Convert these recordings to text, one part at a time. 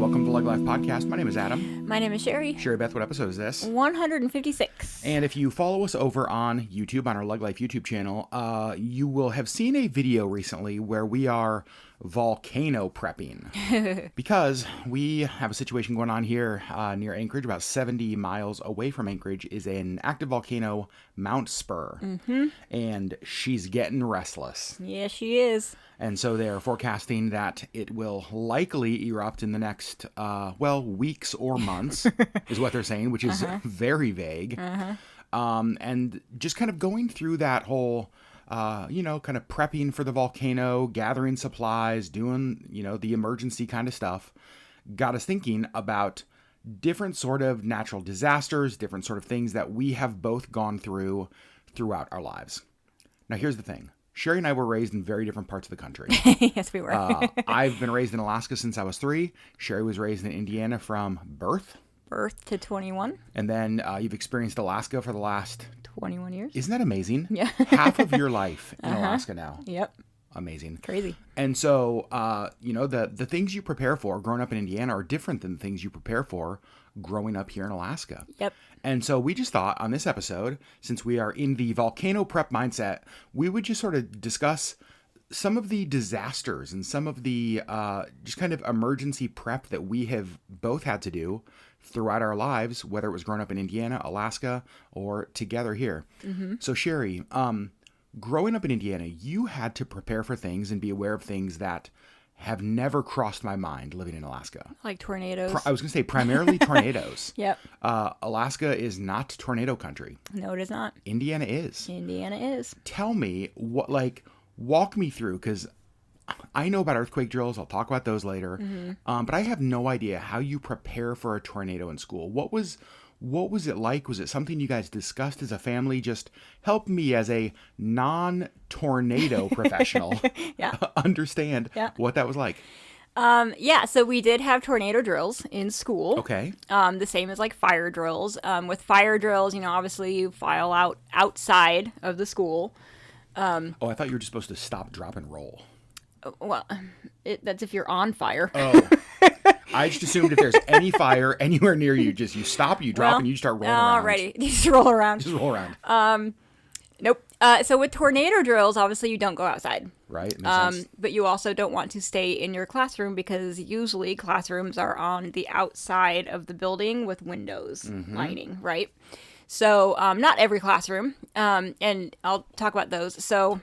Welcome to LeggLife Podcast. My name is Adam. My name is Sherry. Sherry Beth, what episode is this? 156. And if you follow us over on YouTube, on our LeggLife YouTube channel, you will have seen a video recently where we are volcano prepping. Because we have a situation going on here near Anchorage, about 70 miles away from Anchorage, is an active volcano, Mount Spurr. Mm-hmm. And she's getting restless. Yeah, she is. And so they are forecasting that it will likely erupt in the next, weeks or months, is what they're saying, which is very vague. And just kind of going through that whole, kind of prepping for the volcano, gathering supplies, doing, the emergency kind of stuff, got us thinking about different sort of natural disasters, different sort of things that we have both gone through throughout our lives. Now, here's the thing. Sherry and I were raised in very different parts of the country. Yes, we were. I've been raised in Alaska since I was 3. Sherry was raised in Indiana from birth. Birth to 21. And then you've experienced Alaska for the last... 21 years. Isn't that amazing? Yeah. Half of your life in Alaska now. Yep. Amazing. Crazy. And so, the things you prepare for growing up in Indiana are different than the things you prepare for growing up here in Alaska. Yep. And so we just thought on this episode, since we are in the volcano prep mindset, we would just sort of discuss some of the disasters and some of the just kind of emergency prep that we have both had to do throughout our lives, whether it was growing up in Indiana, Alaska, or together here. Mm-hmm. So Sherry, growing up in Indiana, you had to prepare for things and be aware of things that have never crossed my mind living in Alaska. Like tornadoes. I was going to say primarily tornadoes. Yep. Alaska is not tornado country. No, it is not. Indiana is. Indiana is. Tell me, walk me through, because I know about earthquake drills. I'll talk about those later. Mm-hmm. But I have no idea how you prepare for a tornado in school. What was it like? Was it something you guys discussed as a family? Just help me as a non-tornado professional understand what that was like. So we did have tornado drills in school. Okay. The same as like fire drills. With fire drills, obviously you file out outside of the school. I thought you were just supposed to stop, drop, and roll. Well, that's if you're on fire. Oh. I just assumed if there's any fire anywhere near you, you stop, you drop, and you start rolling around. Alrighty, you just roll around. Just roll around. Nope. So with tornado drills, obviously you don't go outside. Right. Makes sense. But you also don't want to stay in your classroom because usually classrooms are on the outside of the building with windows lining, right? So not every classroom, and I'll talk about those. So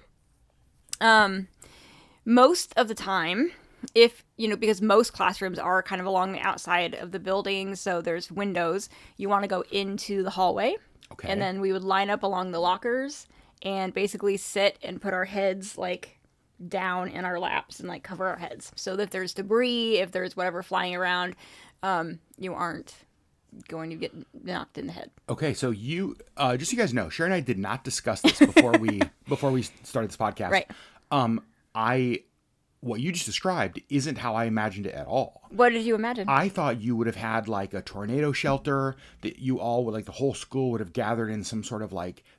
most of the time, because most classrooms are kind of along the outside of the building, so there's windows, you want to go into the hallway. Okay. And then we would line up along the lockers and basically sit and put our heads down in our laps and cover our heads. So that if there's debris, if there's whatever flying around, you aren't going to get knocked in the head. Okay, so you just so you guys know, Sherry and I did not discuss this before we started this podcast. Right. What you just described isn't how I imagined it at all. What did you imagine? I thought you would have had a tornado shelter that you all would the whole school would have gathered in some sort of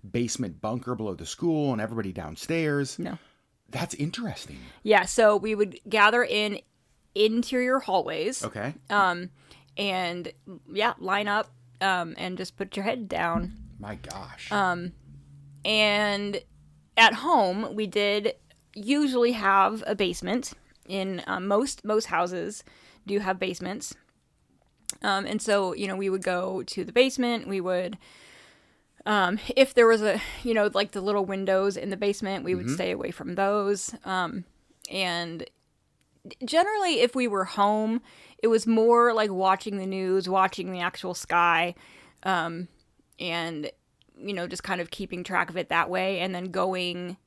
basement bunker below the school and everybody downstairs. No. That's interesting. Yeah, so we would gather in interior hallways. Okay. And line up and just put your head down. My gosh. And at home we did usually have a basement. In most houses do have basements. And so, we would go to the basement. We would, if there was the little windows in the basement, we would stay away from those. And generally, if we were home, it was more like watching the news, watching the actual sky, and, just kind of keeping track of it that way. And then going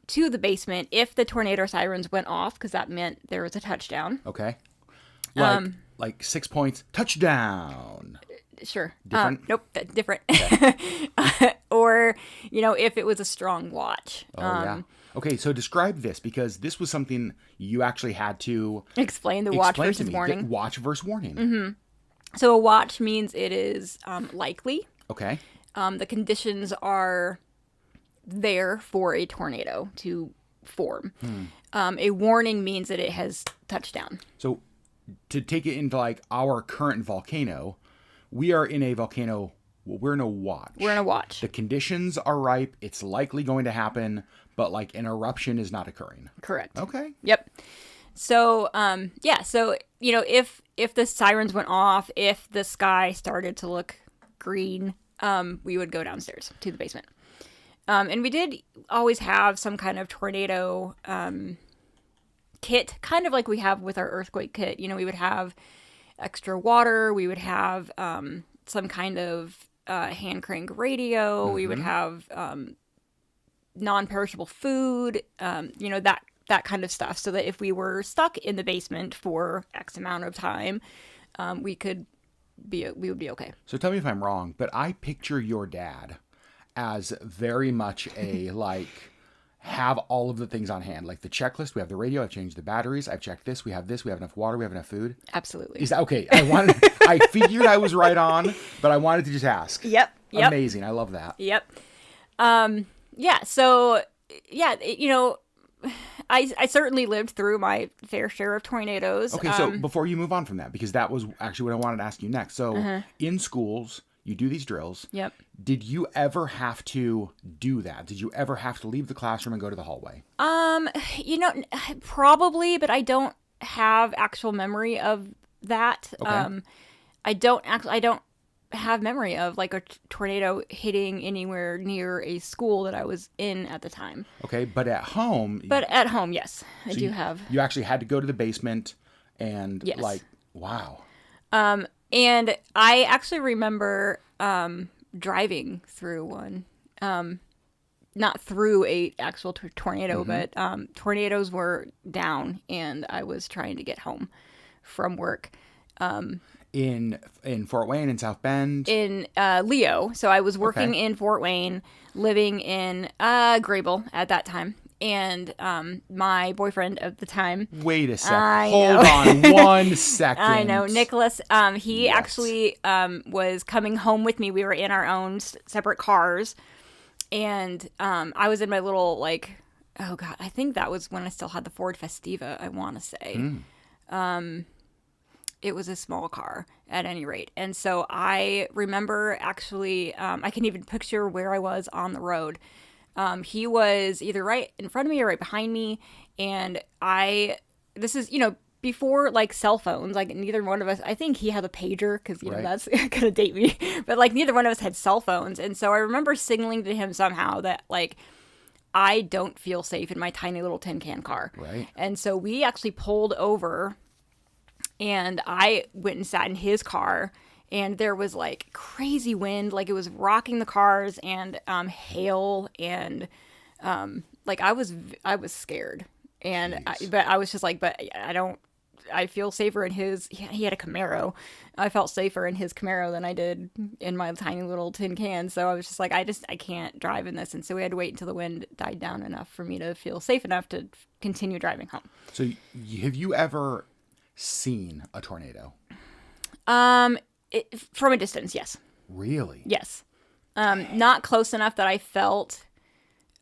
to the basement if the tornado sirens went off, because that meant there was a touchdown. Okay. 6 points, touchdown. Sure. Different? Nope, different. Okay. Or, if it was a strong watch. Yeah. Okay, so describe this, because this was something you actually had to explain the watch versus warning. Watch versus warning. Mm-hmm. So a watch means it is likely. Okay. The conditions are there for a tornado to form. A warning means that it has touched down. So to take it into like our current volcano, we are in a volcano. Well, we're in a watch. We're in a watch. The conditions are ripe. It's likely going to happen, but like an eruption is not occurring. Correct. Okay. Yep. So, so, if the sirens went off, if the sky started to look green, we would go downstairs to the basement. And we did always have some kind of tornado kit, kind of like we have with our earthquake kit. We would have extra water. We would have some kind of hand crank radio. We would have non-perishable food, that kind of stuff, so that if we were stuck in the basement for X amount of time, we would be okay. So tell me if I'm wrong, but I picture your dad as very much a have all of the things on hand, like the checklist. We have the radio. I've changed the batteries. I've checked this. We have this. We have enough water. We have enough food. Absolutely. Is that okay? I figured I was right on, but I wanted to just ask. Yep. Amazing. I love that. Yep. So I certainly lived through my fair share of tornadoes. Okay, so before you move on from that, because that was actually what I wanted to ask you next. So in schools, you do these drills. Yep. Did you ever have to do that? Did you ever have to leave the classroom and go to the hallway? Probably, but I don't have actual memory of that. Okay. I don't have memory of like a tornado hitting anywhere near a school that I was in at the time. Okay, but at home... But at home, yes, I do have. You actually had to go to the basement and yes. Wow. And I actually remember driving through one. Not through a actual tornado, but tornadoes were down, and I was trying to get home from work. In Fort Wayne, in South Bend? In Leo. So I was working in Fort Wayne, living in Grable at that time. And my boyfriend at the time... Wait a second. Hold on 1 second. I know. Nicholas, he actually was coming home with me. We were in our own separate cars. And I was in my little, oh, God, I think that was when I still had the Ford Festiva, I want to say. It was a small car at any rate. And so I remember actually, I can even picture where I was on the road. He was either right in front of me or right behind me. And this is, before cell phones, neither one of us, I think he had a pager because, that's going to date me. But neither one of us had cell phones. And so I remember signaling to him somehow that I don't feel safe in my tiny little tin can car. Right. And so we actually pulled over. And I went and sat in his car, and there was crazy wind, it was rocking the cars, and hail, and I was scared, and but I was just I feel safer in his. He had a Camaro. I felt safer in his Camaro than I did in my tiny little tin can. So I was just I can't drive in this, and so we had to wait until the wind died down enough for me to feel safe enough to continue driving home. So have you ever seen a tornado? From a distance, yes. Really? Yes. Not close enough that I felt.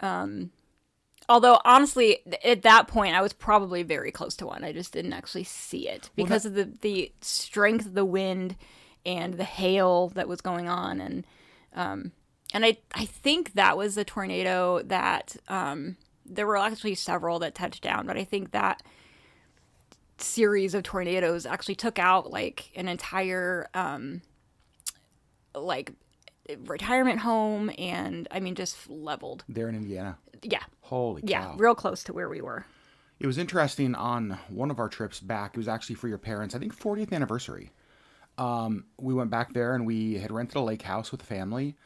Although honestly, at that point, I was probably very close to one. I just didn't actually see it because of the strength of the wind and the hail that was going on, and I think that was a tornado that there were actually several that touched down, but I think that series of tornadoes actually took out an entire retirement home, and just leveled there in Indiana. Yeah. Holy cow. Yeah, real close to where we were. It was interesting on one of our trips back. It was actually for your parents, I think 40th anniversary. We went back there and we had rented a lake house with the family,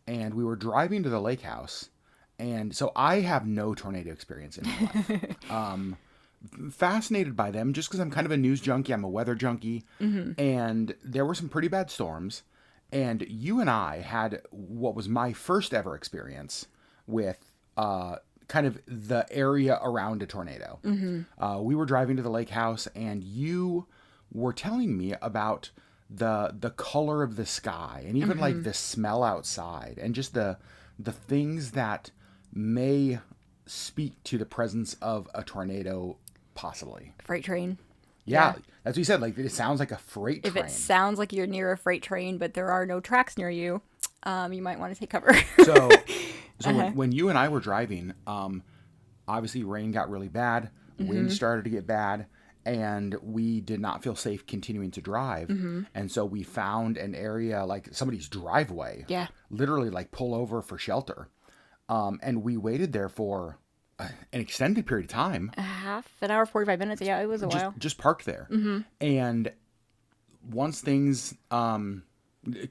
and we were driving to the lake house. And so I have no tornado experience in my life. Fascinated by them just because I'm kind of a news junkie. I'm a weather junkie. And there were some pretty bad storms. And you and I had what was my first ever experience with kind of the area around a tornado. We were driving to the lake house, and you were telling me about the color of the sky, and even the smell outside, and just the things that may speak to the presence of a tornado, possibly. Freight train. Yeah, that's what you said. Like, it sounds like a freight If train. it sounds like you're near a freight train, but there are no tracks near you, you might want to take cover. So, when you and I were driving, obviously rain got really bad, wind started to get bad, and we did not feel safe continuing to drive. And so we found an area, like somebody's driveway, Yeah. literally like pull over for shelter. And we waited there for an extended period of time. Half an hour, 45 minutes. Yeah, it was a while. Just parked there. And once things kind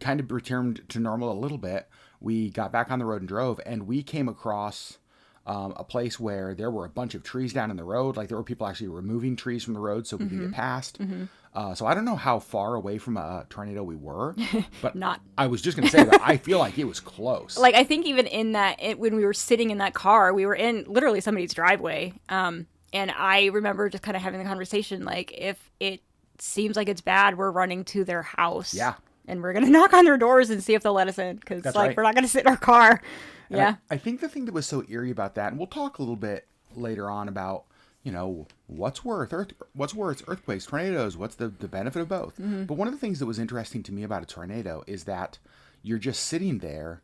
of returned to normal a little bit, we got back on the road and drove, and we came across a place where there were a bunch of trees down in the road. Like, there were people actually removing trees from the road so we could get past. So I don't know how far away from a tornado we were, but I was just going to say that I feel like it was close. Like, I think even in that, when we were sitting in that car, we were in literally somebody's driveway. And I remember just kind of having the conversation, like, if it seems like it's bad, we're running to their house. Yeah. And we're going to knock on their doors and see if they'll let us in. Because, like, right. we're not going to sit in our car. And Yeah. I think the thing that was so eerie about that, and we'll talk a little bit later on about, what's worse, earthquakes, tornadoes, what's the benefit of both. But one of the things that was interesting to me about a tornado is that you're just sitting there,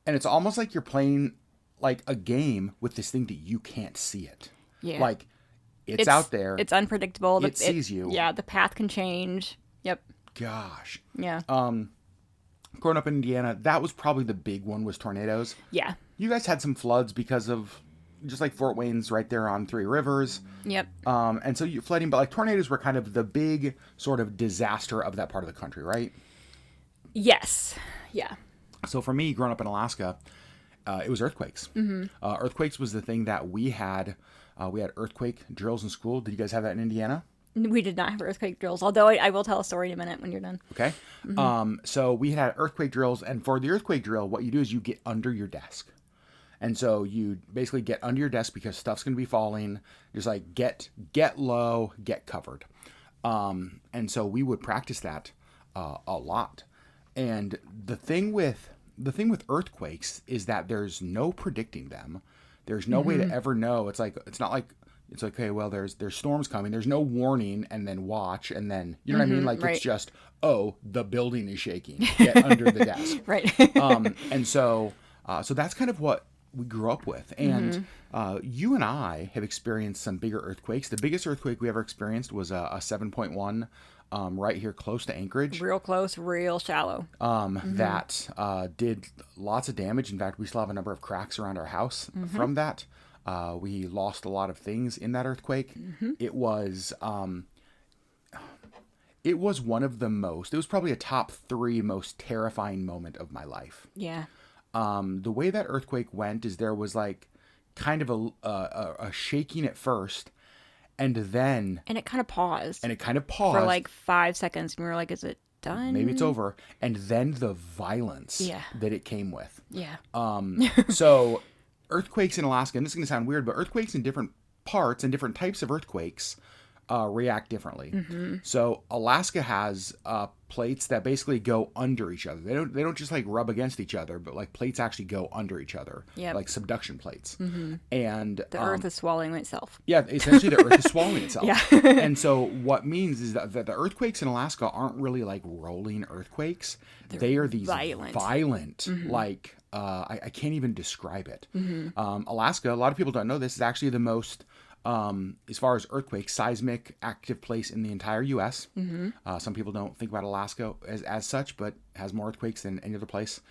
and it's almost like you're playing like a game with this thing that you can't see it. Yeah. Like, it's out there. It's unpredictable. It sees you. Yeah, the path can change. Yep. Gosh. Yeah. Growing up in Indiana, that was probably the big one, was tornadoes. Yeah. You guys had some floods because of, just like Fort Wayne's right there on Three Rivers. Yep. And so you flooding, but like tornadoes were kind of the big sort of disaster of that part of the country, right? Yes. Yeah. So for me, growing up in Alaska, it was earthquakes. Earthquakes was the thing that we had. We had earthquake drills in school. Did you guys have that in Indiana? We did not have earthquake drills, although I will tell a story in a minute when you're done. Okay. So we had earthquake drills, and for the earthquake drill, what you do is you get under your desk. And so you basically get under your desk because stuff's going to be falling. Just like get low, get covered. And so we would practice that a lot. And the thing with earthquakes is that there's no predicting them. There's no way to ever know. It's not like it's like, okay, well, there's storms coming. There's no warning and then watch and then, you know what I mean? Like, right. It's just, oh, the building is shaking. Get under the desk. Right. And so that's kind of what we grew up with. And you and I have experienced some bigger earthquakes. The biggest earthquake we ever experienced was a 7.1 right here close to Anchorage. Real close, real shallow. That did lots of damage. In fact, we still have a number of cracks around our house from that. We lost a lot of things in that earthquake. It was one of the most, it was probably a top 3 most terrifying moment of my life. Yeah. The way that earthquake went is there was like kind of a shaking at first, and it kind of paused. For like 5 seconds. And we were like, is it done? Maybe it's over. And then the violence Yeah. that it came with. Yeah. So earthquakes in Alaska, and this is going to sound weird, but earthquakes in different parts and different types of earthquakes react differently. So Alaska has plates that basically go under each other. They don't just like rub against each other, but like plates actually go under each other. Yep. Like subduction plates. And The earth is swallowing itself. yeah, essentially the earth is swallowing itself. Yeah. And so what means is that the earthquakes in Alaska aren't really like rolling earthquakes. They are these violent like I can't even describe it. Alaska, a lot of people don't know this, is actually the most as far as earthquakes, seismic active place in the entire U.S. Some people don't think about Alaska as such, but it has more earthquakes than any other place.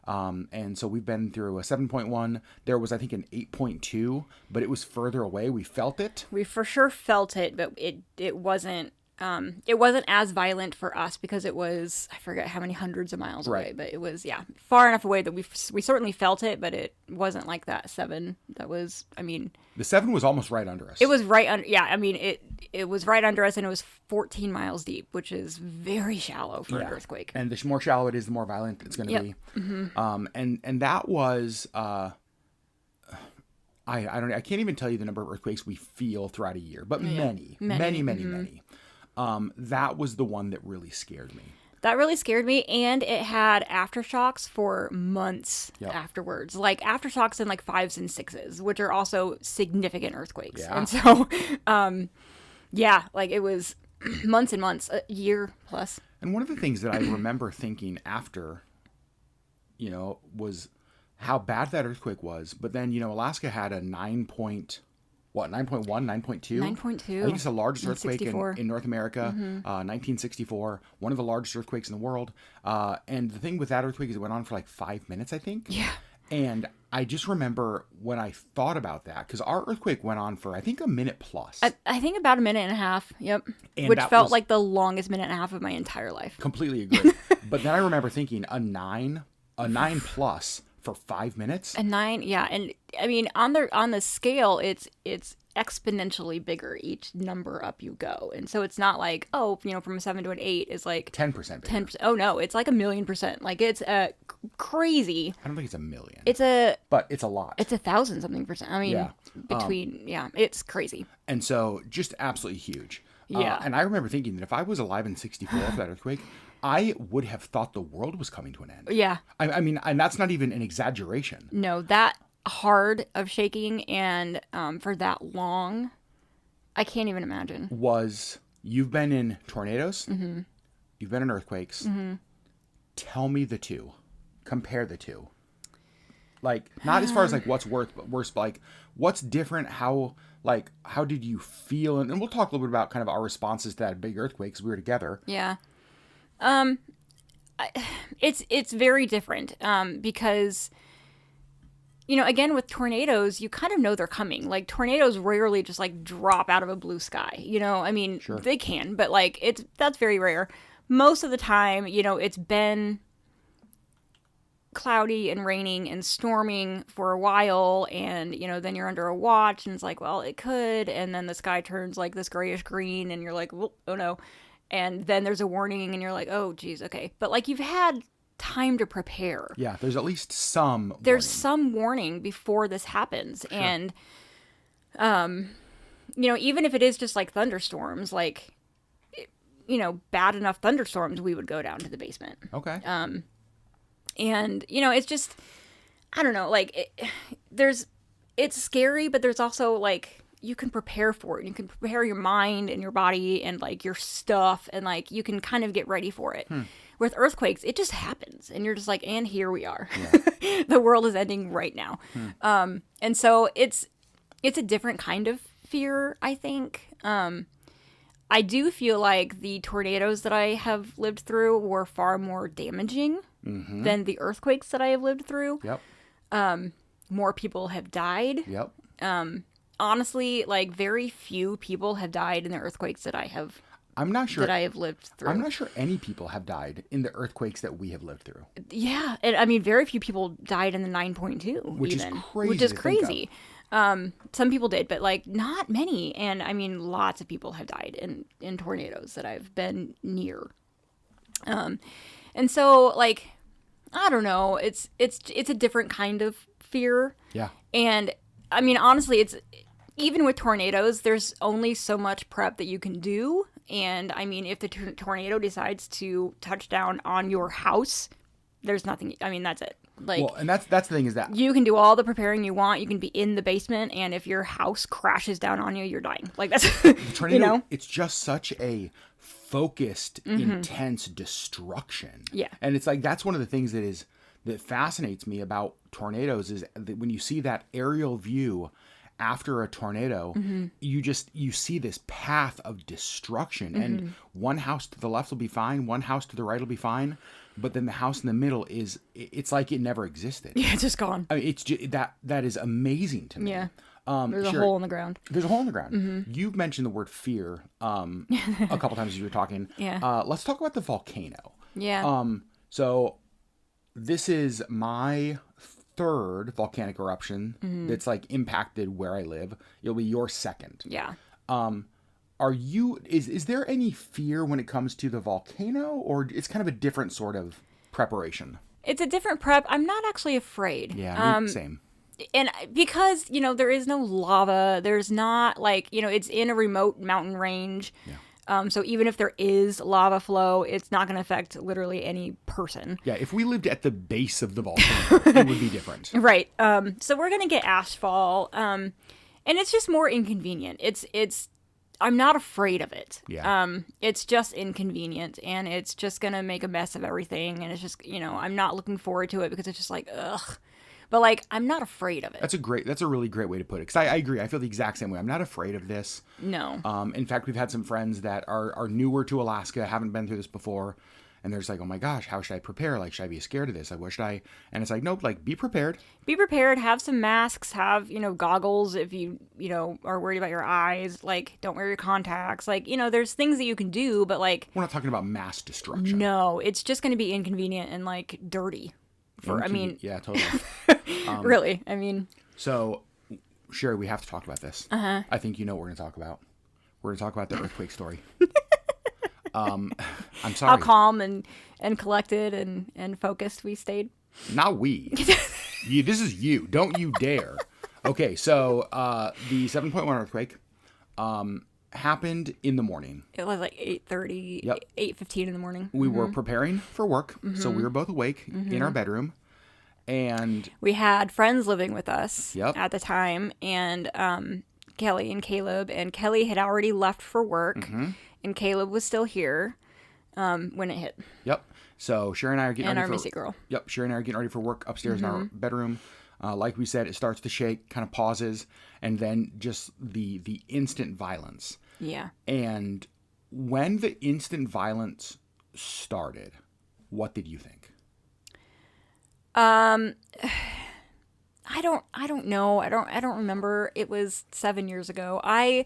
And so we've been through a 7.1. There was, I think, an 8.2, but it was further away. We felt it. We for sure felt it, but it wasn't as violent for us because it was, I forget how many hundreds of miles away, but it was, far enough away that we certainly felt it, but it wasn't like that 7. That was, the 7 was almost right under us. It was right under, it was right under us, and it was 14 miles deep, which is very shallow for an earthquake. And the more shallow it is, the more violent it's going to be. And that was, I can't even tell you the number of earthquakes we feel throughout a year, but many. That was the one that really scared me. That really scared me, and it had aftershocks for months afterwards. Like aftershocks in like 5s and 6s, which are also significant earthquakes. Yeah. And so, like it was months and months, a year plus. And one of the things that I remember thinking after, was how bad that earthquake was. But then, Alaska had a 9.1, 9.2? 9.2. I think it's the largest earthquake in North America, 1964, one of the largest earthquakes in the world. And the thing with that earthquake is it went on for like 5 minutes, I think. Yeah. And I just remember when I thought about that, because our earthquake went on for, I think, a minute plus. I think about a minute and a half. Yep. And which felt like the longest minute and a half of my entire life. Completely agree. But then I remember thinking a 9 plus for 5 minutes. A 9, yeah. And I mean, on the scale, it's exponentially bigger each number up you go. And so it's not like, from a 7 to an 8 is like 10% bigger. 10%. Oh no, it's like 1,000,000%. Like it's crazy. I don't think it's 1,000,000. But it's a lot. It's 1,000 something percent. I mean, it's crazy. And so just absolutely huge. Yeah. And I remember thinking that if I was alive in 64 for that earthquake, I would have thought the world was coming to an end. Yeah. I mean, and that's not even an exaggeration. No, that hard of shaking and for that long, I can't even imagine. You've been in tornadoes, mm-hmm. you've been in earthquakes. Mm-hmm. Tell me the two. Compare the two. Like, not as far as like what's worse, but like what's different, how did you feel? And we'll talk a little bit about kind of our responses to that big earthquake because we were together. Yeah. It's very different because, again, with tornadoes, you kind of know they're coming. Like, tornadoes rarely just, like, drop out of a blue sky, I mean, Sure. They can, but, like, that's very rare. Most of the time, it's been cloudy and raining and storming for a while, and, then you're under a watch, and it's like, well, it could, and then the sky turns, like, this grayish green, and you're like, well, oh, no. And then there's a warning, and you're like, oh, geez, okay. But, like, you've had time to prepare. Yeah, there's at least some There's warning. some warning before this happens. Sure. And, even if it is just, like, thunderstorms, like, bad enough thunderstorms, we would go down to the basement. Okay. And, it's just, I don't know, like, it's scary, but there's also, like, you can prepare for it. You can prepare your mind and your body and, like, your stuff, and, like, you can kind of get ready for it. With earthquakes, it just happens, and you're just like, and here we are. Yeah. The world is ending right now. And so it's a different kind of fear, I think. I do feel like the tornadoes that I have lived through were far more damaging than the earthquakes that I have lived through. Yep. More people have died. Yep. Honestly, like, very few people have died in the earthquakes that I have. I'm not sure that I have lived through. I'm not sure any people have died in the earthquakes that we have lived through. Yeah, and I mean, very few people died in the 9.2, which is crazy. Some people did, but, like, not many. And I mean, lots of people have died in tornadoes that I've been near. And so, like, I don't know. It's a different kind of fear. Yeah. And I mean, honestly, even with tornadoes, there's only so much prep that you can do. And I mean, if the tornado decides to touch down on your house, there's nothing. I mean, that's it. Like, well, and that's the thing is that you can do all the preparing you want. You can be in the basement, and if your house crashes down on you, you're dying. Like, that's the tornado. It's just such a focused, intense destruction. Yeah, and it's like that's one of the things that fascinates me about tornadoes is that when you see that aerial view after a tornado, you see this path of destruction, and one house to the left will be fine, one house to the right will be fine, but then the house in the middle it's like it never existed. Yeah, it's just gone. I mean, it's just, that is amazing to me. Yeah. There's a hole in the ground. There's a hole in the ground. You've mentioned the word fear a couple times as you were talking. Yeah. Let's talk about the volcano. Yeah. So this is my third volcanic eruption that's like impacted where I live. It'll be your second. Yeah. Is there any fear when it comes to the volcano, or it's kind of a different sort of preparation? It's a different prep. I'm not actually afraid. Yeah, same. And because, there is no lava, there's not, like, it's in a remote mountain range. Yeah. So even if there is lava flow, it's not going to affect literally any person. Yeah, if we lived at the base of the volcano, it would be different. Right. So we're going to get ashfall. And it's just more inconvenient. It's I'm not afraid of it. Yeah. It's just inconvenient, and it's just gonna make a mess of everything, and it's just, I'm not looking forward to it because it's just like, ugh. But like, I'm not afraid of it. That's a really great way to put it. Because I agree. I feel the exact same way. I'm not afraid of this. No. In fact, we've had some friends that are newer to Alaska, haven't been through this before. And they're just like, oh my gosh, how should I prepare? Like, should I be scared of this? Like, what should I? And it's like, nope, like, be prepared. Be prepared. Have some masks. Have, goggles if you are worried about your eyes. Like, don't wear your contacts. Like, there's things that you can do, but like. We're not talking about mass destruction. No, it's just going to be inconvenient and like dirty. Yeah, totally. Really, I mean. So, Sherry, we have to talk about this. I think you know what we're going to talk about. We're going to talk about the earthquake story. I'm sorry. How calm and collected and focused we stayed. Not we. This is you. Don't you dare. Okay, so the 7.1 earthquake happened in the morning. It was like 8:30, Yep. 8:15 in the morning. We were preparing for work, so we were both awake in our bedroom. And we had friends living with us Yep. at the time, and Kelly and Caleb. And Kelly had already left for work, and Caleb was still here when it hit. Yep. So Sherry and I are getting and ready our for Missy girl. Yep. Sherry and I are getting ready for work upstairs in our bedroom. Like we said, it starts to shake, kind of pauses, and then just the instant violence. Yeah. And when the instant violence started, what did you think? I don't know. I don't remember. It was 7 years ago. I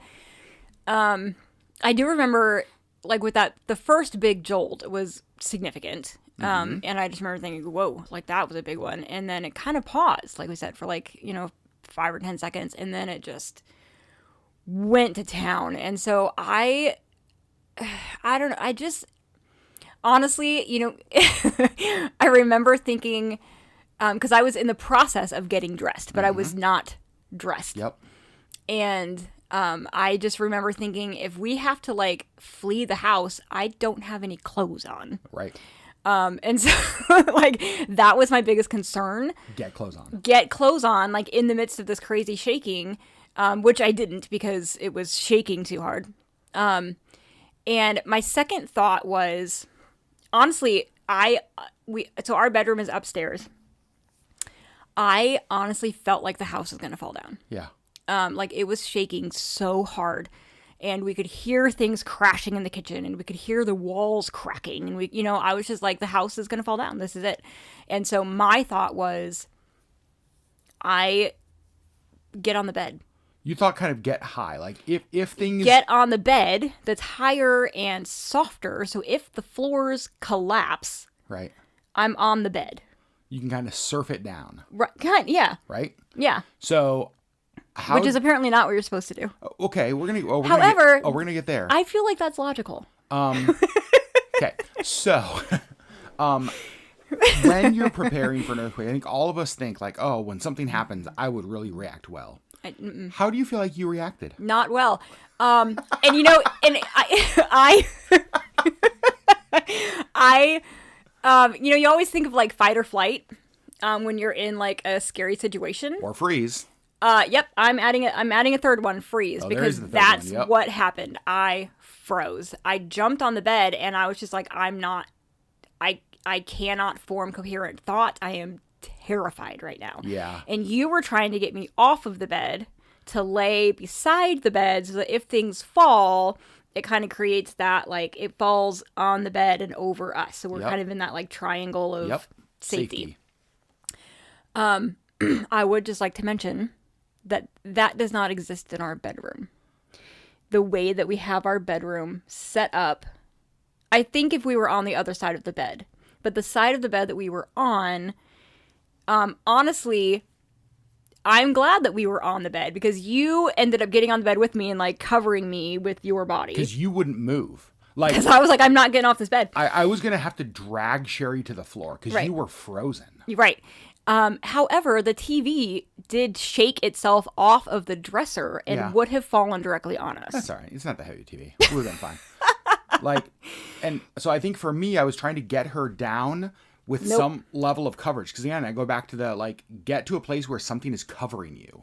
do remember, like, with that, the first big jolt was significant. And I just remember thinking, whoa, like, that was a big one. And then it kind of paused, like we said, for like, 5 or 10 seconds. And then it just went to town. And so I don't know. I just, honestly, I remember thinking, because I was in the process of getting dressed, but I was not dressed. Yep. And I just remember thinking, if we have to like flee the house, I don't have any clothes on. Right. And so like that was my biggest concern. Get clothes on. Get clothes on, like in the midst of this crazy shaking, which I didn't because it was shaking too hard. And my second thought was, honestly, so our bedroom is upstairs. I honestly felt like the house was going to fall down. Yeah. Like it was shaking so hard, and we could hear things crashing in the kitchen, and we could hear the walls cracking, and I was just like, the house is going to fall down. This is it. And so my thought was, I get on the bed. You thought kind of get high, like if things get on the bed that's higher and softer, so if the floors collapse, right, I'm on the bed. You can kind of surf it down. Right, yeah. Right? Yeah. So which is apparently not what you're supposed to do. Okay, we're gonna get there. I feel like that's logical. Okay. So when you're preparing for an earthquake, I think all of us think like, oh, when something happens, I would really react well. How do you feel like you reacted? Not well. And and you always think of like fight or flight when you're in like a scary situation. Or freeze. Yep, I'm adding a third one, freeze, because that's what happened. I froze. I jumped on the bed and I was just like, I cannot form coherent thought. I am terrified right now. Yeah. And you were trying to get me off of the bed to lay beside the bed so that if things fall, it kind of creates that, like, it falls on the bed and over us. So we're kind of in that, like, triangle of safety. I would just like to mention that does not exist in our bedroom. The way that we have our bedroom set up, I think if we were on the other side of the bed, but the side of the bed that we were on, honestly, I'm glad that we were on the bed because you ended up getting on the bed with me and like covering me with your body. Because you wouldn't move. Like, because I was like, I'm not getting off this bed. I was going to have to drag Sherry to the floor because you were frozen. Right. However, the TV did shake itself off of the dresser and would have fallen directly on us. That's all right. It's not the heavy TV. We would have been fine. And so I think for me, I was trying to get her down with some level of coverage. Because again, I go back to the, like, get to a place where something is covering you.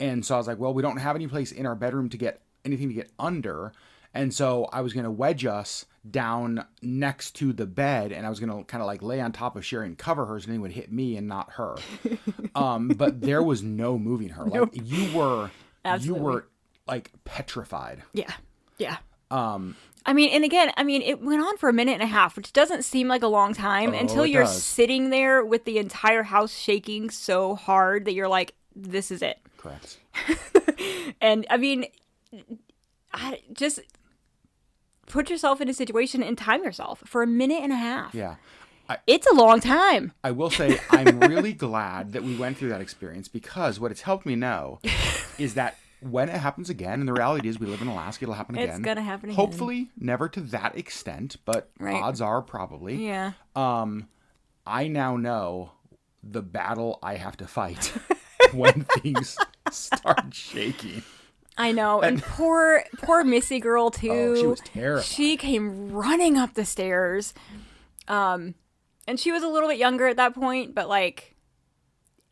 And so I was like, well, we don't have any place in our bedroom to get anything to get under. And so I was going to wedge us down next to the bed, and I was going to kind of like lay on top of Sherry and cover her so anything would hit me and not her. But there was no moving her. Like Nope. you were Absolutely. like petrified. Yeah. Yeah. I mean, and again, I mean, it went on for a minute and a half, which doesn't seem like a long time until it you're does. sitting there with the entire house shaking so hard that you're like, this is it. Correct. And I mean, just put yourself in a situation and time yourself for a minute and a half. Yeah. It's a long time. I will say I'm really glad that we went through that experience, because what it's helped me know is that when it happens again, and the reality is we live in Alaska, it'll happen again. It's going to happen again. Hopefully never to that extent, but Right. odds are probably. Yeah. I now know the battle I have to fight when things start shaking. I know. And poor Missy girl, too. Oh, she was terrified. She came running up the stairs. And she was a little bit younger at that point, but like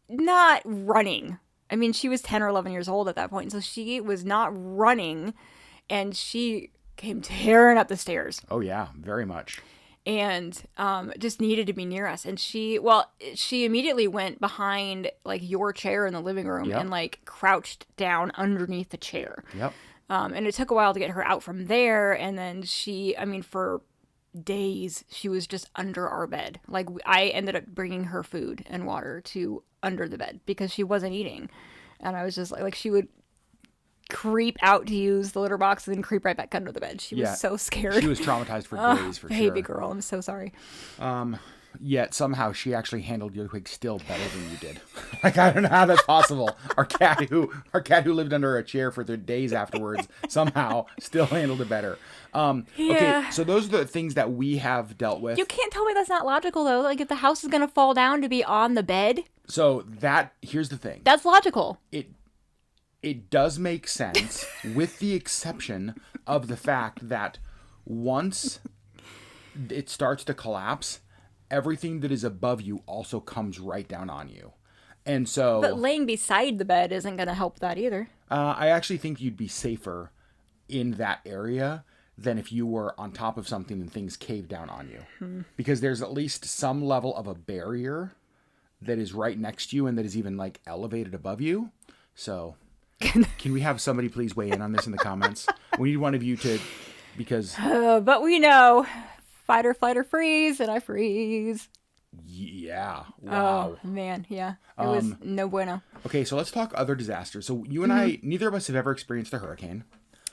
not running. I mean, she was 10 or 11 years old at that point, so she was not running, and she came tearing up the stairs. Oh yeah, very much. And just needed to be near us. And she immediately went behind like your chair in the living room Yep. and like crouched down underneath the chair. Yep. And it took a while to get her out from there. And then for days, she was just under our bed. Like I ended up bringing her food and water to under the bed because she wasn't eating. And I was just like she would creep out to use the litter box and then creep right back under the bed. She was so scared. She was traumatized for days, for sure. Baby girl, I'm so sorry. Yet somehow she actually handled Ludwig still better than you did. Like, I don't know how that's possible. Our cat who lived under a chair for 3 days afterwards somehow still handled it better. Okay, so those are the things that we have dealt with. You can't tell me that's not logical though. Like if the house is gonna fall down to be on the bed, So here's the thing. that's logical. It does make sense, with the exception of the fact that once it starts to collapse, everything that is above you also comes right down on you. And so... But laying beside the bed isn't going to help that either. I actually think you'd be safer in that area than if you were on top of something and things cave down on you. Because there's at least some level of a barrier that is right next to you and that is even like elevated above you. So... Can we have somebody please weigh in on this in the comments? We need one of you to, because... But we know, fight or flight or freeze, and I freeze. Yeah. Wow. Oh, man, yeah. It was no bueno. Okay, so let's talk other disasters. So you and I, neither of us have ever experienced a hurricane.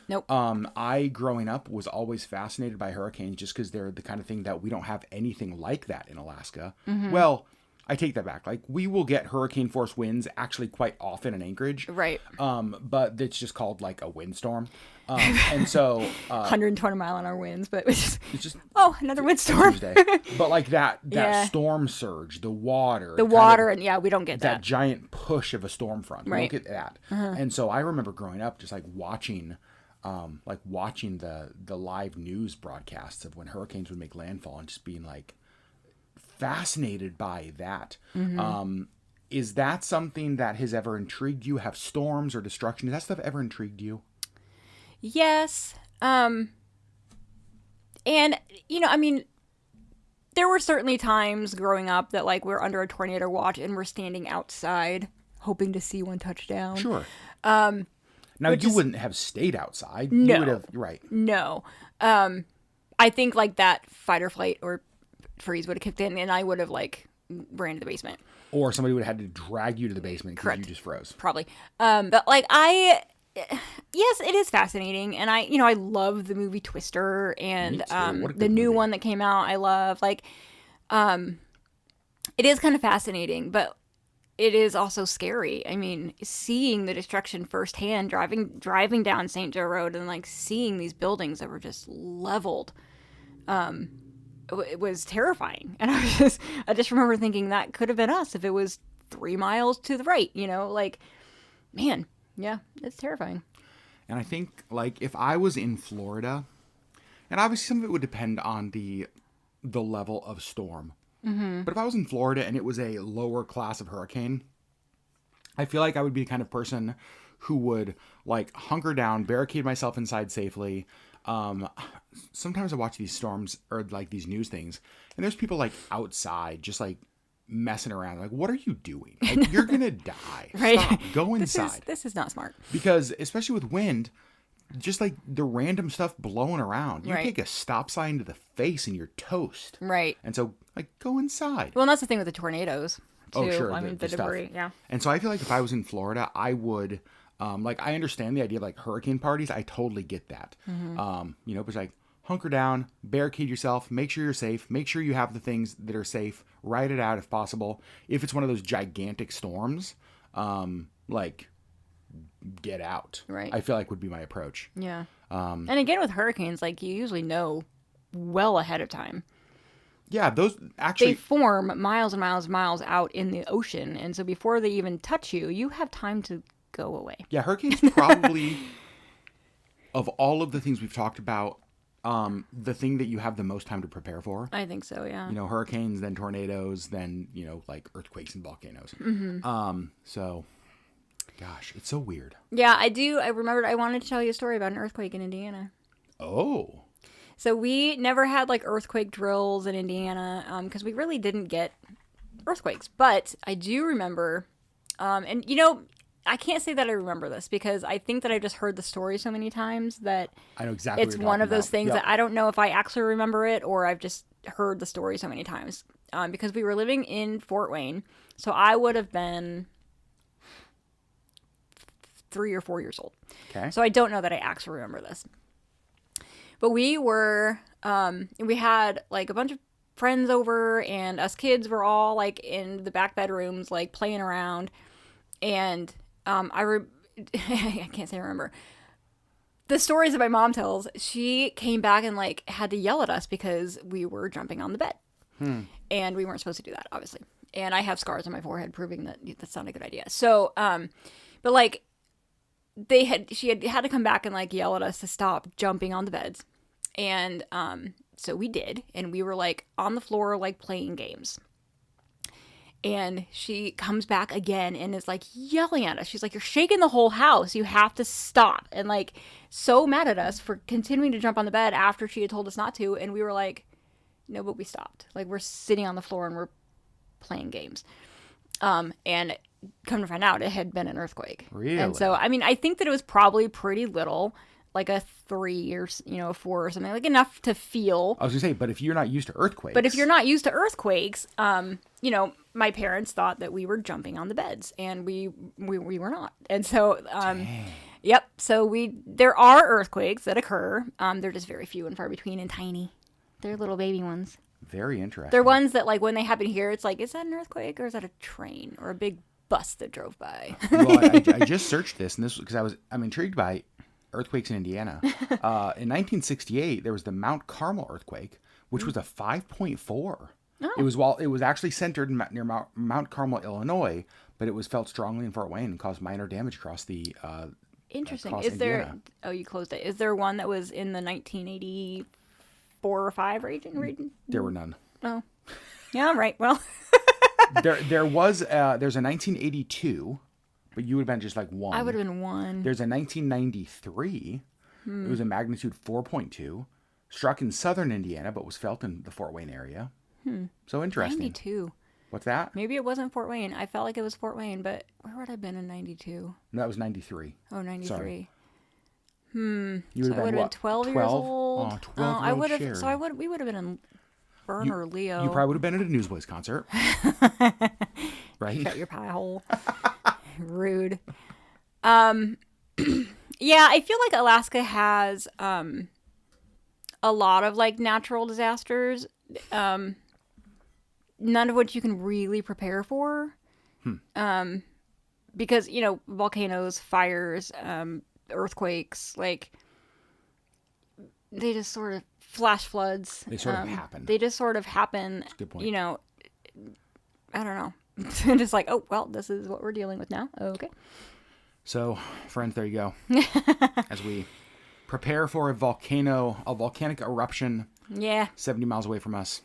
Nope. I, growing up, was always fascinated by hurricanes just because they're the kind of thing that we don't have anything like that in Alaska. Well... I take that back. Like, we will get hurricane force winds actually quite often in Anchorage. Right. But it's just called like a windstorm. And so 120 mile an hour winds, but it's just another windstorm. But like that Yeah. storm surge, the water, and yeah, we don't get that that. giant push of a storm front. We Right. don't get that. And so I remember growing up just like watching the live news broadcasts of when hurricanes would make landfall and just being like fascinated by that. Is that something that has ever intrigued you? Have storms or destruction, has that stuff ever intrigued you? Yes. And, you know, I mean, there were certainly times growing up that, like, we're under a tornado watch and we're standing outside hoping to see one touch down. Sure. Now, you wouldn't have stayed outside. No. You would have, right. No. I think, like, that fight or flight or freeze would have kicked in and I would have, like, ran to the basement. Or somebody would have had to drag you to the basement because Correct. you just froze. Probably. But, like, yes, it is fascinating. And I love the movie Twister and Me too. What a the good new movie. one that came out. I love, like, it is kind of fascinating, but it is also scary. I mean, seeing the destruction firsthand, driving down St. Joe Road and, like, seeing these buildings that were just leveled, it was terrifying. And I just remember thinking that could have been us if it was 3 miles to the right, you know, like, man, yeah, it's terrifying. And I think, like, if I was in Florida, and obviously some of it would depend on the level of storm. But if I was in Florida and it was a lower class of hurricane, I feel like I would be the kind of person who would like hunker down, barricade myself inside safely. Sometimes I watch these storms or like these news things, and there's people like outside just like messing around. Like, what are you doing? Like, you're gonna die. Right. Stop. Go inside. This is not smart. Because especially with wind, just like the random stuff blowing around, you Right. take a stop sign to the face and you're toast. Right. And so, like, go inside. Well, and that's the thing with the tornadoes, too. Oh, sure. I mean, the stuff. debris, yeah. And so I feel like if I was in Florida, I would, like, I understand the idea of, like, hurricane parties. I totally get that. Mm-hmm. You know, but it's like, hunker down, barricade yourself, make sure you're safe, make sure you have the things that are safe, write it out if possible. If it's one of those gigantic storms, like, get out. Right. I feel like would be my approach. Yeah. And again, with hurricanes, like, you usually know well ahead of time. Yeah, those They actually, form miles and miles and miles out in the ocean. And so before they even touch you, you have time to go away. yeah, hurricanes probably, of all of the things we've talked about, the thing that you have the most time to prepare for. I think so, yeah. You know, hurricanes, then tornadoes, then, you know, like earthquakes and volcanoes. So, gosh, it's so weird. Yeah, I do. I remembered I wanted to tell you a story about an earthquake in Indiana. Oh. So we never had like earthquake drills in Indiana because we really didn't get earthquakes. But I do remember, and you know, I can't say that I remember this because I think that I've just heard the story so many times that I know exactly it's what you're one of talking those about. things Yep. that I don't know if I actually remember it or I've just heard the story so many times. Because we were living in Fort Wayne, so I would have been 3 or 4 years old. Okay. So I don't know that I actually remember this. But we were, we had like a bunch of friends over and us kids were all like in the back bedrooms, like playing around. And I can't say I remember. The stories that my mom tells, she came back and like had to yell at us because we were jumping on the bed. And we weren't supposed to do that, obviously. And I have scars on my forehead proving that that's not a good idea. So, but like, she had to come back and like yell at us to stop jumping on the beds. And so we did, and we were like on the floor like playing games. And she comes back again and is like yelling at us. She's like, "You're shaking the whole house. You have to stop." And like so mad at us for continuing to jump on the bed after she had told us not to. And we were like, "No, but we stopped. Like we're sitting on the floor and we're playing games." And come to find out, it had been an earthquake. Really? And so, I mean, I think that it was probably pretty little, like a 3 or, you know, 4 or something, like enough to feel. I was gonna say, but if you're not used to earthquakes. But if you're not used to earthquakes, you know, my parents thought that we were jumping on the beds, and we were not. And so, yep. So there are earthquakes that occur. They're just very few and far between and tiny. They're little baby ones. Very interesting. They're ones that, like, when they happen here, it's like, is that an earthquake or is that a train or a big bus that drove by? Well, I just searched this, and this because I'm intrigued by earthquakes in Indiana. In 1968, there was the Mount Carmel earthquake, which was a 5.4. Oh. It was actually centered near Mount Carmel, Illinois, but it was felt strongly in Fort Wayne and caused minor damage across the. Interesting. across Is there? Indiana. Oh, you closed it. Is there one that was in the 1984 or 5 region? There were none. Oh, yeah. Right. Well, There was there's a 1982, but you would have been just like one. I would have been 1. There's a 1993. It was a magnitude 4.2, struck in southern Indiana, but was felt in the Fort Wayne area. So interesting. 92. What's that? Maybe it wasn't Fort Wayne. I felt like it was Fort Wayne, but where would I have been in 92? No, that was 93. Oh, 93. Sorry. You would so have I would been have what? been 12 years 12? old. Oh, 12 I would have. Sharon. So we would have been in Spurr or Leo. You probably would have been at a Newsboys concert. Right? Shut your pie hole. Rude. Yeah, I feel like Alaska has a lot of like natural disasters. None of which you can really prepare for. Because, you know, volcanoes, fires, earthquakes, like they just sort of flash floods. They sort of happen. They just sort of happen. That's a good point. You know, I don't know. Just like, oh, well, this is what we're dealing with now. Okay. So, friends, there you go. As we prepare for a volcanic eruption Yeah. 70 miles away from us,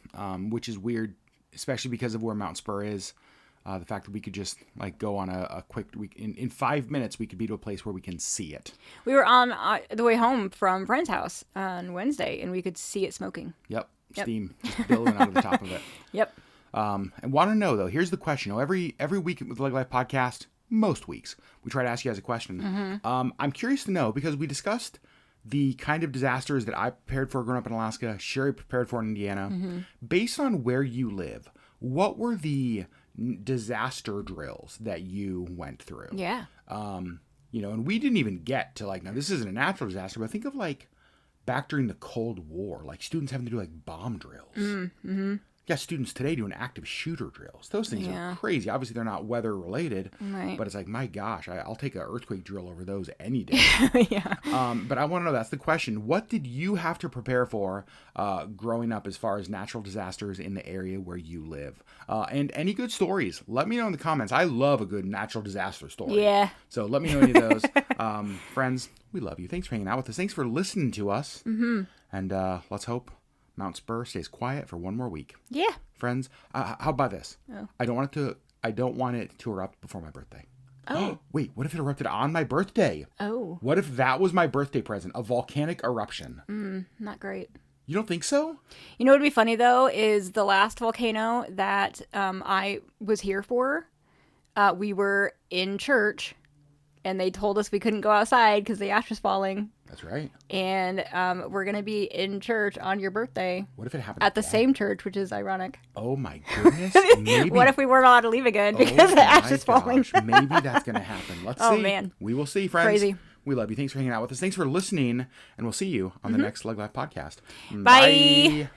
which is weird, especially because of where Mount Spurr is. The fact that we could just like go on a quick week in 5 minutes, we could be to a place where we can see it. We were on the way home from a friend's house on Wednesday, and we could see it smoking. Yep. Steam just billowing out of the top of it. Yep. And want to know though, here's the question. Every week with the LeggLife podcast, most weeks, we try to ask you guys a question. I'm curious to know, because we discussed the kind of disasters that I prepared for growing up in Alaska, Sherry prepared for in Indiana. Based on where you live, what were the disaster drills that you went through? Yeah. And we didn't even get to now this isn't a natural disaster, but think of back during the Cold War, students having to do bomb drills. Yeah, students today doing active shooter drills. Those things are crazy. Obviously, they're not weather related, right. But it's my gosh, I'll take an earthquake drill over those any day. Yeah. But I want to know, that's the question. What did you have to prepare for growing up as far as natural disasters in the area where you live? And any good stories, let me know in the comments. I love a good natural disaster story. Yeah. So let me know any of those. Friends, we love you. Thanks for hanging out with us. Thanks for listening to us. And let's hope Mount Spurr stays quiet for one more week. Yeah. Friends, how about this? Oh. I don't want it to erupt before my birthday. Oh. Wait, what if it erupted on my birthday? Oh. What if that was my birthday present? A volcanic eruption. Not great. You don't think so? You know what would be funny, though, is the last volcano that I was here for, we were in church, and they told us we couldn't go outside because the ash was falling. That's right. And we're going to be in church on your birthday. What if it happened at the same church, which is ironic. Oh, my goodness. Maybe. What if we weren't allowed to leave again because the ash is falling? Maybe that's going to happen. Let's see. Oh, man. We will see, friends. Crazy. We love you. Thanks for hanging out with us. Thanks for listening. And we'll see you on the next LeggLife podcast. Bye.